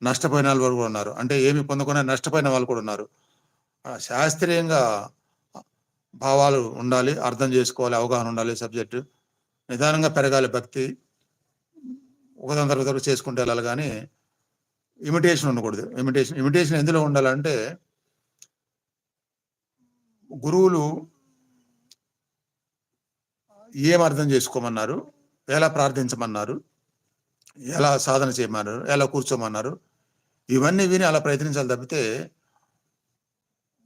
నష్టపోయిన వాళ్ళు కూడా ఉన్నారు. అంటే ఏమి పొందకుండా నష్టపోయిన వాళ్ళు కూడా ఉన్నారు. శాస్త్రీయంగా భావాలు ఉండాలి, అర్థం చేసుకోవాలి, అవగాహన ఉండాలి సబ్జెక్టు. నిదానంగా పెరగాలి భక్తి. ఒకదాని తర్వాత ఒకటి చేసుకుంటూ వెళ్ళాలి కానీ ఇమిటేషన్ ఉండకూడదు. ఇమిటేషన్ ఎందులో ఉండాలంటే గురువులు ఏం అర్థం చేసుకోమన్నారు, ఎలా ప్రార్థించమన్నారు, ఎలా సాధన చేయమన్నారు, ఎలా కూర్చోమన్నారు, ఇవన్నీ విని అలా ప్రయత్నించాలి తప్పితే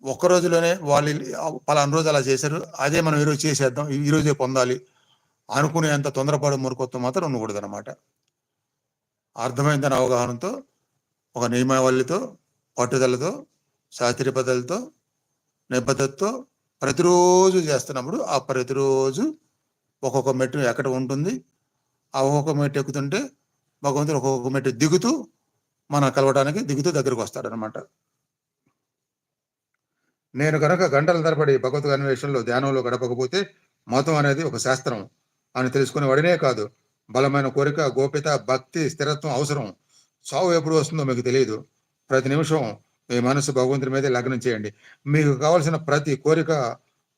ఒక్క రోజులోనే వాళ్ళు పలానా రోజు అలా చేశారు, అదే మనం ఈరోజు చేసేద్దాం, ఈరోజే పొందాలి అనుకునేంత తొందరపాటు మురుకొత్తం మాత్రం ఉండకూడదు అనమాట. అర్థమైందని అవగాహనతో, ఒక నియమావళితో, పట్టుదలతో, శాస్త్రీయ పద్ధతులతో, నిబద్ధతతో ప్రతిరోజు చేస్తున్నప్పుడు ఆ ప్రతిరోజు ఒక్కొక్క మెట్టు ఎక్కడ ఉంటుంది. ఆ ఒక్కొక్క మెట్టు ఎక్కుతుంటే భగవంతుడు ఒక్కొక్క మెట్టు దిగుతూ మనం కలవడానికి దిగుతూ దగ్గరకు వస్తాడనమాట. నేను కనుక గంటల తరబడి భగవత్ అన్వేషణలో ధ్యానంలో గడపకపోతే మతం అనేది ఒక శాస్త్రం అని తెలుసుకునే వాడినే కాదు, బలమైన కోరిక, గోప్యత, భక్తి, స్థిరత్వం అవసరం. చావు ఎప్పుడు వస్తుందో మీకు తెలియదు. ప్రతి నిమిషం మీ మనసు భగవంతుడి మీదే లగ్నం చేయండి. మీకు కావాల్సిన ప్రతి కోరిక,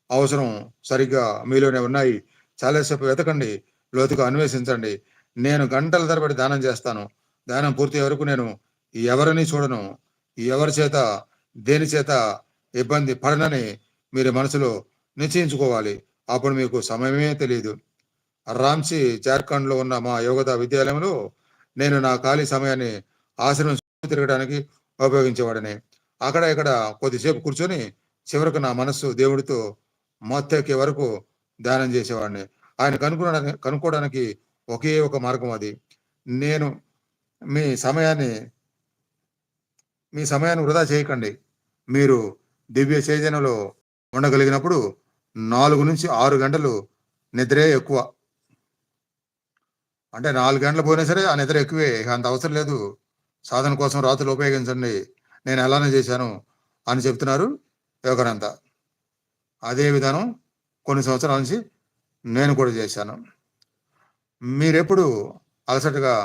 అవసరం సరిగ్గా మీలోనే ఉన్నాయి. చాలాసేపు వెతకండి, లోతుగా అన్వేషించండి. నేను గంటల తరబడి ధ్యానం చేస్తాను. ధ్యానం పూర్తి వరకు నేను ఎవరిని చూడను. ఎవరి చేత దేని చేత ఇబ్బంది పడనని మీరు మనసులో నిశ్చయించుకోవాలి. అప్పుడు మీకు సమయమే తెలియదు. రాంచీ జార్ఖండ్లో ఉన్న మా యోగదా విద్యాలయంలో నేను నా ఖాళీ సమయాన్ని ఆశ్రమం తిరగడానికి ఉపయోగించేవాడిని. అక్కడ ఇక్కడ కొద్దిసేపు కూర్చొని చివరకు నా మనస్సు దేవుడితో మొత్తెక్కే వరకు ధ్యానం చేసేవాడిని. ఆయన కనుక్కోవడానికి ఒకే ఒక మార్గం అది. నేను మీ సమయాన్ని వృధా చేయకండి. మీరు దివ్య చైతన్యంలో ఉండగలిగినప్పుడు 4 నుంచి 6 గంటలు నిద్రే ఎక్కువ. అంటే 4 గంటలు పోయినా సరే ఆ నిద్ర ఎక్కువే. అంత అవసరం లేదు. సాధన కోసం రాత్రులు ఉపయోగించండి, నేను అలానే చేశాను అని చెప్తున్నారు యోగానంద. అదే విధానం కొన్ని సంవత్సరాల నుంచి నేను కూడా చేశాను. మీరెప్పుడు అలసటగా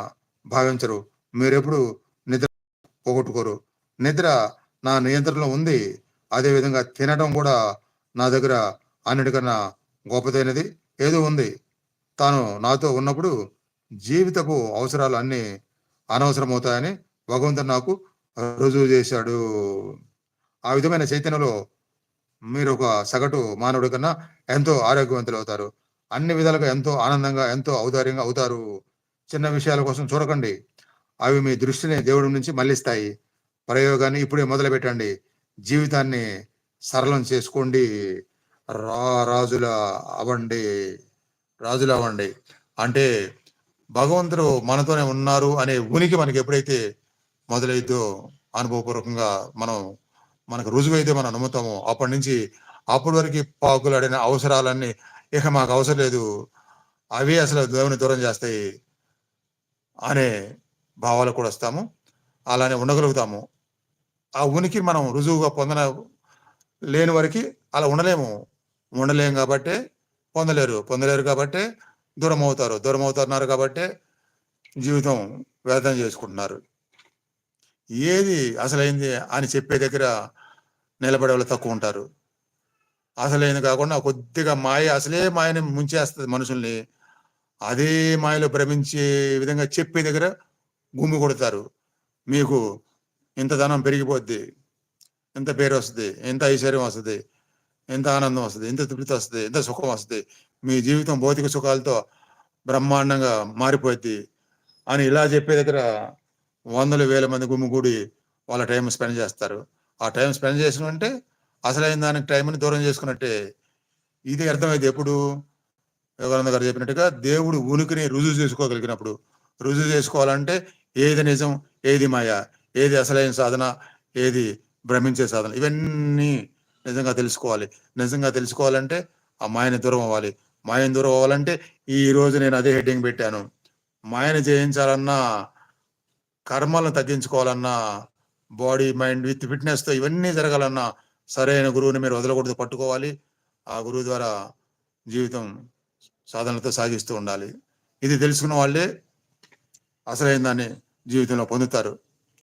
భావించరు, మీరెప్పుడు నిద్ర పోగొట్టుకోరు. నిద్ర నా నియంత్రణలో ఉంది. అదేవిధంగా తినడం కూడా నా దగ్గర అన్నిటికన్నా గొప్పదైనది ఏదో ఉంది. తాను నాతో ఉన్నప్పుడు జీవితపు అవసరాలు అన్నీ అనవసరమవుతాయని భగవంతుడు నాకు రుజువు చేశాడు. ఆ విధమైన చైతన్యంలో మీరు ఒక సగటు మానవుడి కన్నా ఎంతో ఆరోగ్యవంతులు అవుతారు. అన్ని విధాలుగా ఎంతో ఆనందంగా, ఎంతో ఔదార్యంగా అవుతారు. చిన్న విషయాల కోసం చూడకండి, అవి మీ దృష్టిని దేవుడి నుంచి మళ్ళిస్తాయి. ప్రయోగాన్ని ఇప్పుడే మొదలు పెట్టండి. జీవితాన్ని సరళం చేసుకోండి. రాజుల అవ్వండి, రాజులు అవ్వండి. అంటే భగవంతుడు మనతోనే ఉన్నారు అనే ఉనికి మనకి ఎప్పుడైతే మొదలైద్దో, అనుభవపూర్వకంగా మనకు రుజువైతే మనం నమ్ముతామో, అప్పటి నుంచి అప్పటి వరకు పాకులాడిన అవసరాలన్నీ ఇక మాకు అవసరం లేదు, అవే అసలు దేవుని దూరం చేస్తాయి అనే భావాలు కూడా వస్తాము. అలానే ఉండగలుగుతాము. ఆ ఉనికి మనం రుజువుగా లేని వరకు అలా ఉండలేము కాబట్టే పొందలేరు కాబట్టే దూరం అవుతున్నారు కాబట్టే జీవితం వ్యర్థం చేసుకుంటున్నారు. ఏది అసలైంది అని చెప్పే దగ్గర నిలబడే వాళ్ళు తక్కువ ఉంటారు. అసలైంది కాకుండా కొద్దిగా అసలే మాయని ముంచేస్తుంది మనుషుల్ని. అదే మాయలో భ్రమించే విధంగా చెప్పే దగ్గర గుమ్మి కొడతారు. మీకు ఇంత ధనం పెరిగిపోద్ది, ఇంత పేరు వస్తుంది, ఇంత ఐశ్వర్యం వస్తుంది, ఎంత ఆనందం వస్తుంది, ఇంత తృప్తి వస్తుంది, ఎంత సుఖం వస్తుంది, మీ జీవితం భౌతిక సుఖాలతో బ్రహ్మాండంగా మారిపోద్ది అని ఇలా చెప్పే దగ్గర వందల వేల మంది గుమ్మిగూడి వాళ్ళ టైం స్పెండ్ చేస్తారు. ఆ టైం స్పెండ్ చేసినంటే అసలైన దానికి టైంని దూరం చేసుకున్నట్టే. ఇది అర్థమైంది ఎప్పుడు? యోగానంద గారు చెప్పినట్టుగా దేవుడు ఉనికిని రుజువు చేసుకోగలిగినప్పుడు. రుజువు చేసుకోవాలంటే ఏది నిజం, ఏది మాయ, ఏది అసలైన సాధన, ఏది భ్రమించే సాధన, ఇవన్నీ నిజంగా తెలుసుకోవాలి. నిజంగా తెలుసుకోవాలంటే ఆ మాయని దూరం అవ్వాలి. మాయని దూరం అవ్వాలంటే ఈ రోజు నేను అదే హెడ్డింగ్ పెట్టాను. మాయని జయించాలన్నా, కర్మలను తగ్గించుకోవాలన్నా, బాడీ మైండ్ విత్ ఫిట్నెస్తో ఇవన్నీ జరగాలన్నా సరైన గురువుని మీరు వదలకూడదు, పట్టుకోవాలి. ఆ గురువు ద్వారా జీవితం సాధనలతో సాగిస్తూ ఉండాలి. ఇది తెలుసుకున్న వాళ్ళే అసలైన దాన్ని జీవితంలో పొందుతారు.